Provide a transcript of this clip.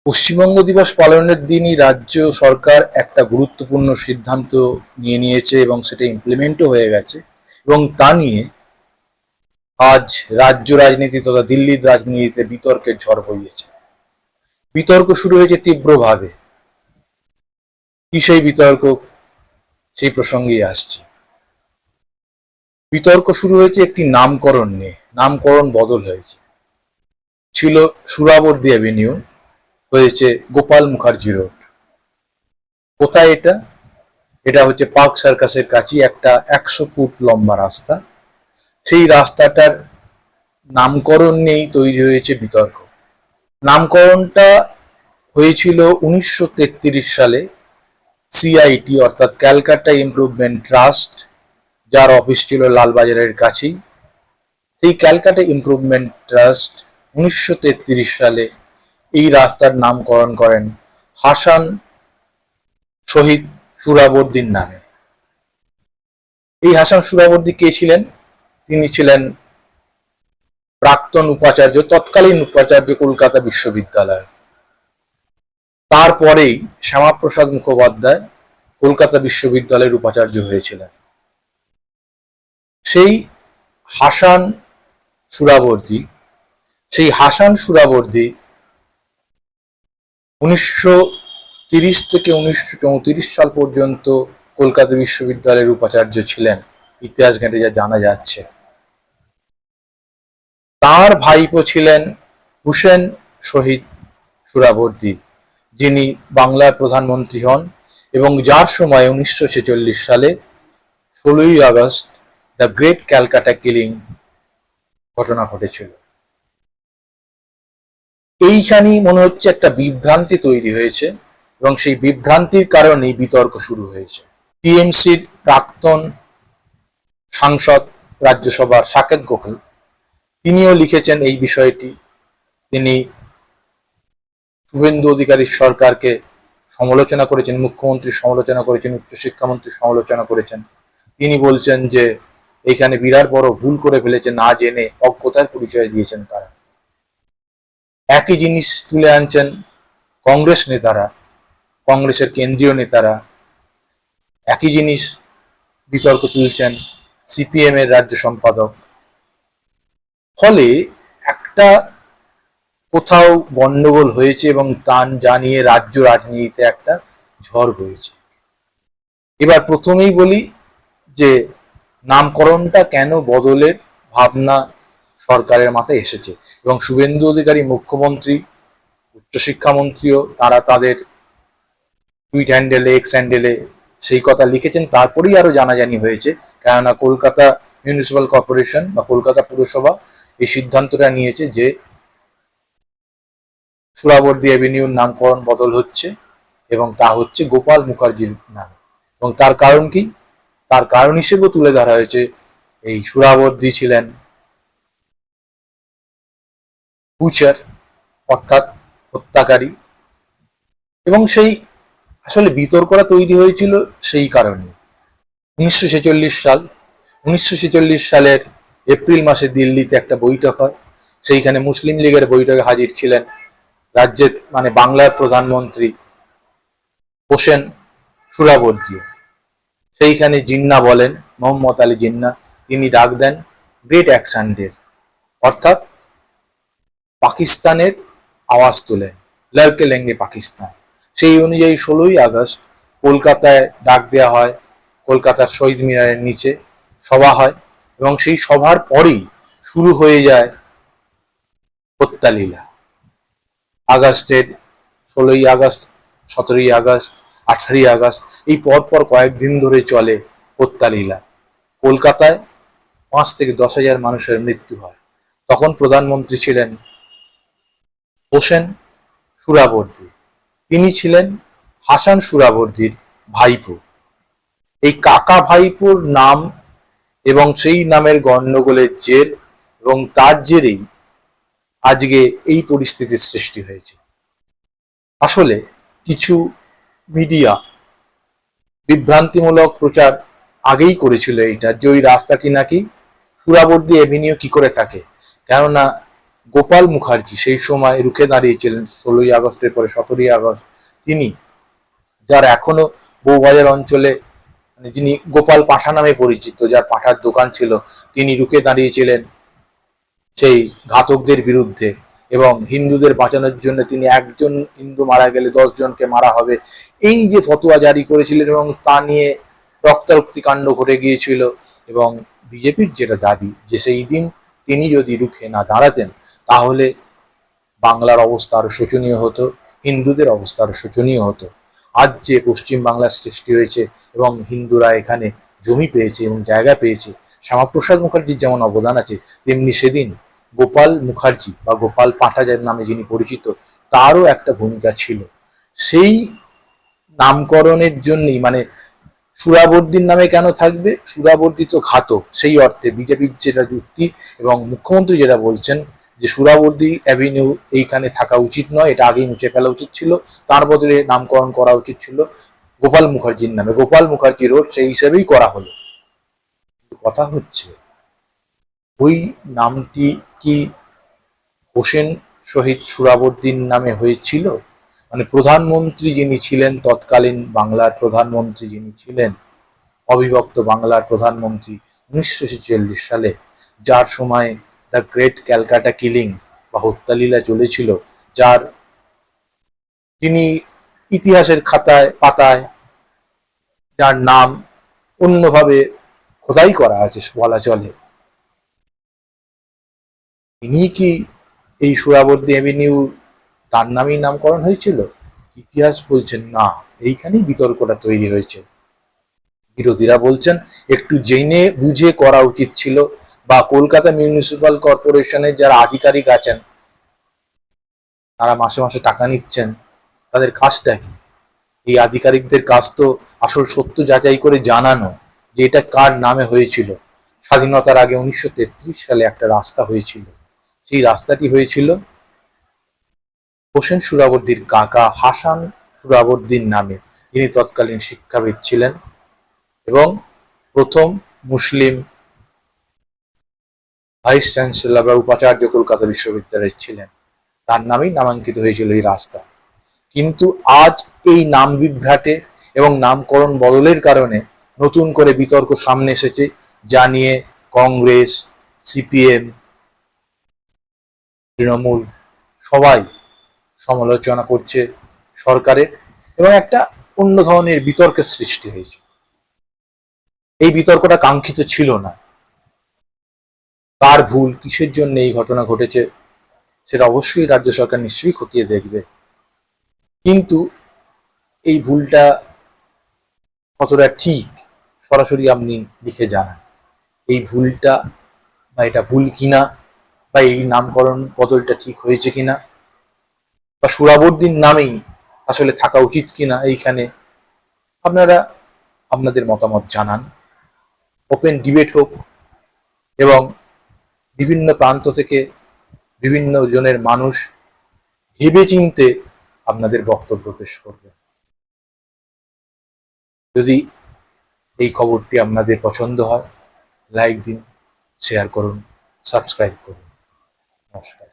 পশ্চিমবঙ্গ দিবস পালনের দিনই রাজ্য সরকার একটা গুরুত্বপূর্ণ সিদ্ধান্ত নিয়েছে এবং সেটা ইমপ্লিমেন্টও হয়ে গেছে। এবং তা নিয়ে আজ রাজ্য রাজনীতি তথা দিল্লির রাজনীতিতে বিতর্কের ঝড় বইয়েছে। বিতর্ক শুরু হয়েছে তীব্রভাবে। কি সেই বিতর্ক, সেই প্রসঙ্গেই আসছে। বিতর্ক শুরু হয়েছে একটি নামকরণ নিয়ে। নামকরণ বদল হয়েছে। ছিল সুরাবর্দী অ্যাভিনিউ, হয়েছে গোপাল মুখার্জি রোড। কোথায় এটা? এটা হচ্ছে পার্ক সার্কাসের কাছে একটা 100 ফুট লম্বা রাস্তা। সেই রাস্তাটার নামকরণ নিয়েই তৈরি হয়েছে বিতর্ক। নামকরণটা হয়েছিল 1933 সালে সিআইটি অর্থাৎ ক্যালকাটা ইমপ্রুভমেন্ট ট্রাস্ট, যার অফিস ছিল লালবাজারের কাছেই। সেই ক্যালকাটা ইমপ্রুভমেন্ট ট্রাস্ট 1933 সালে এই রাস্তার নামকরণ করেন হাসান শহীদ সুহরাওয়ার্দীর নামে। এই হাসান সুহরাওয়ার্দী কে ছিলেন? তিনি ছিলেন প্রাক্তন উপাচার্য, তৎকালীন উপাচার্য কলকাতা বিশ্ববিদ্যালয়। তারপরেই শ্যামাপ্রসাদ মুখোপাধ্যায় কলকাতা বিশ্ববিদ্যালয়ের উপাচার্য হয়েছিলেন। সেই হাসান সুহরাওয়ার্দী 1930 থেকে 1934 সাল পর্যন্ত কলকাতা বিশ্ববিদ্যালয়ের উপাচার্য ছিলেন, ইতিহাস ঘেঁটে যা জানা যাচ্ছে। তার ভাইপো ছিলেন হুসেন শহীদ সুহরাওয়ার্দী, যিনি বাংলার প্রধানমন্ত্রী হন এবং যার সময় 1946 সালে 16ই August the great Calcutta killing ঘটনা ঘটেছিল। এইখানেই মনে হচ্ছে একটা বিভ্রান্তি তৈরি হয়েছে এবং সেই বিভ্রান্তির কারণেই বিতর্ক শুরু হয়েছে। টিএমসির প্রাক্তন সাংসদ রাজ্যসভার সাকেত গোখলে তিনিও লিখেছেন এই বিষয়টি। তিনি শুভেন্দু অধিকারীর সরকারকে সমালোচনা করেছেন, মুখ্যমন্ত্রীর সমালোচনা করেছেন, উচ্চশিক্ষামন্ত্রীর সমালোচনা করেছেন। তিনি বলছেন যে এখানে বিরাট বড় ভুল করে ফেলেছে, না জেনে অজ্ঞতার পরিচয় দিয়েছেন তারা। একই জিনিস তুলে আনছেন কংগ্রেস নেতারা, কংগ্রেসের কেন্দ্রীয় নেতারা। একই জিনিস বিতর্ক তুলছেন সিপিএম এর রাজ্য সম্পাদক। ফলে একটা কোথাও গন্ডগোল হয়েছে এবং তান জানিয়ে রাজ্য রাজনীতিতে একটা ঝড় বয়েছে। এবার প্রথমেই বলি যে নামকরণটা কেন বদলের ভাবনা সরকারের মাথায় এসেছে এবং শুভেন্দু অধিকারী মুখ্যমন্ত্রী, উচ্চশিক্ষামন্ত্রীও তারা তাদের টুইট হ্যান্ডেলে, এক্স হ্যান্ডেলে সেই কথা লিখেছেন। তারপরেই আরো জানাজানি হয়েছে, কেননা কলকাতা মিউনিসিপ্যাল কর্পোরেশন বা কলকাতা পুরসভা এই সিদ্ধান্তটা নিয়েছে যে সুহরাওয়ার্দী অ্যাভিনিউর নামকরণ বদল হচ্ছে এবং তা হচ্ছে গোপাল মুখার্জির নামে। এবং তার কারণ কি? তার কারণ হিসেবেও তুলে ধরা হয়েছে এই সুহরাওয়ার্দী ছিলেন বুচার অর্থাৎ হত্যাকারী। এবং সেই আসলে বিতর্কটা তৈরি হয়েছিল সেই কারণে। 1946 সালের এপ্রিল মাসে দিল্লিতে একটা বৈঠক হয়। সেইখানে মুসলিম লীগের বৈঠকে হাজির ছিলেন রাজ্যের বাংলার প্রধানমন্ত্রী হোসেন সুহরাওয়ার্দী। সেইখানে জিন্না বলেন, মোহাম্মদ আলী জিন্না, তিনি ডাক দেন গ্রেট অ্যাকশন ডে, অর্থাৎ পাকিস্তানের আওয়াজ তোলেন, লড়কে লেঙ্গে পাকিস্তান। সেই অনুযায়ী 16ই আগস্ট কলকাতায় ডাক দেওয়া হয়, কলকাতার শহীদ মিনারের নিচে সভা হয় এবং সেই সভার পরেই শুরু হয়ে যায় হত্যালীলা। আগস্টের 16ই আগস্ট, 17ই আগস্ট, 18ই আগস্ট এই পরপর কয়েকদিন ধরে চলে হত্যালীলা। কলকাতায় 5 থেকে 10,000 মানুষের মৃত্যু হয়। তখন প্রধানমন্ত্রী ছিলেন হোসেন সুহরাওয়ার্দী। তিনি ছিলেন হাসান সুহরাওয়ার্দীর ভাইপো। এই কাকা ভাইপোর নাম এবং সেই নামের গন্ডগোলের জের এবং তার জেরেই আজকে এই পরিস্থিতির সৃষ্টি হয়েছে। আসলে কিছু মিডিয়া বিভ্রান্তিমূলক প্রচার আগেই করেছিল এইটা, যে ওই রাস্তাটি নাকি সুহরাওয়ার্দী অ্যাভিনিউ কি করে থাকে, কেননা গোপাল মুখার্জি সেই সময় রুখে দাঁড়িয়েছিলেন 16ই আগস্টের পরে 17ই আগস্ট। তিনি, যার এখনো বউবাজার অঞ্চলে মানে যিনি গোপাল পাঁঠা নামে পরিচিত, যার পাঁঠার দোকান ছিল, তিনি রুখে দাঁড়িয়েছিলেন সেই ঘাতকদের বিরুদ্ধে এবং হিন্দুদের বাঁচানোর জন্য তিনি একজন হিন্দু মারা গেলে 10 জনকে মারা হবে, এই যে ফতোয়া জারি করেছিলেন এবং তা নিয়ে রক্তারক্তি কাণ্ড ঘটে গিয়েছিল। এবং বিজেপির যেটা দাবি যে সেই দিন তিনি যদি রুখে না দাঁড়াতেন তাহলে বাংলার অবস্থা আরো শোচনীয় হতো, হিন্দুদের অবস্থা আরো শোচনীয় হতো। আজ যে পশ্চিম বাংলার সৃষ্টি হয়েছে এবং হিন্দুরা এখানে জমি পেয়েছে এবং জায়গা পেয়েছে, শ্যামাপ্রসাদ মুখার্জির যেমন অবদান আছে, তেমনি সেদিন গোপাল মুখার্জি বা গোপাল পাঁঠা যার নামে যিনি পরিচিত, তারও একটা ভূমিকা ছিল। সেই নামকরণের জন্যই মানে সুরাবর্দির নামে কেন থাকবে? সুরাবর্দি তো ঘাতক, সেই অর্থে বিজেপির যেটা যুক্তি এবং মুখ্যমন্ত্রী যেটা বলছেন যে সুরাবর্দি অ্যাভিনিউ এইখানে থাকা উচিত নয়, এটা আগেই মুছে ফেলা উচিত ছিল, তার বদলে নামকরণ করা উচিত ছিল গোপাল মুখার্জির নামে, গোপাল মুখার্জি রোড, সেই হিসেবেই করা হলো। কথা হচ্ছে ওই নামটি কি হোসেন শহীদ সুরাবর্দির নামে হয়েছিল? মানে প্রধানমন্ত্রী যিনি ছিলেন, তৎকালীন বাংলার প্রধানমন্ত্রী যিনি ছিলেন, অবিভক্ত বাংলার প্রধানমন্ত্রী 1946 সালে, যার সময় দ্য গ্রেট ক্যালকাটা কিলিং বা হত্যালীলা চলেছিল, যার যিনি ইতিহাসের খাতায় পাতায় যার নাম অন্যভাবে খোদাই করা আছে বলা চলে, তিনি কি এই সুরাবর্দি অ্যাভিনিউ তার নামেই নামকরণ হয়েছিল? ইতিহাস বলছেন না, এইখানেই বিতর্কটা তৈরি হয়েছে। বিরোধীরা বলছেন একটু জেনে বুঝে করা উচিত ছিল, বা কলকাতা মিউনিসিপাল কর্পোরেশনের যারা আধিকারিক আছেন, তারা মাসে মাসে টাকা নিচ্ছেন, তাদের কাজটা কি? এই আধিকারিকদের কাজ তো আসল সত্য যাচাই করে জানানো যে এটা কার নামে হয়েছিল। স্বাধীনতার আগে 1933 সালে একটা রাস্তা হয়েছিল, সেই রাস্তাটি হয়েছিল হোসেন সুরাবর্দির কাকা হাসান সুরাবর্দির নামে, যিনি তৎকালীন শিক্ষাবিদ ছিলেন এবং প্রথম মুসলিম ভাইস চ্যান্সেলর বা উপাচার্য কলকাতা বিশ্ববিদ্যালয়ের ছিলেন, তার নামেই নামাঙ্কিত হয়েছিল এই রাস্তা। কিন্তু আজ এই নাম বিভ্রাটে এবং নামকরণ বদলের কারণে নতুন করে বিতর্ক সামনে এসেছে, যা নিয়ে কংগ্রেস, সিপিএম, তৃণমূল সবাই সমালোচনা করছে সরকারের, এবং একটা অন্য ধরনের বিতর্কের সৃষ্টি হয়েছে। এই বিতর্কটা কাঙ্ক্ষিত ছিল না। কার ভুল, কিসের জন্য এই ঘটনা ঘটেছে, সেটা অবশ্যই রাজ্য সরকার নিশ্চয়ই খতিয়ে দেখবে। কিন্তু এই ভুলটা কতটা ঠিক সরাসরি আপনি লিখে জানান। এই ভুলটা বা এটা ভুল কিনা, বা এই নামকরণ বদলটা ঠিক হয়েছে কিনা, বা সুরাবর্দির নামেই আসলে থাকা উচিত কিনা, এইখানে আপনারা আপনাদের মতামত জানান। ওপেন ডিবেট হোক এবং বিভিন্ন প্রান্ত থেকে বিভিন্ন জনের মানুষ ভেবে চিনতে আপনাদের বক্তব্য পেশ করবে। যদি এই খবরটি আপনাদের পছন্দ হয়, লাইক দিন, শেয়ার করুন, সাবস্ক্রাইব করুন। নমস্কার।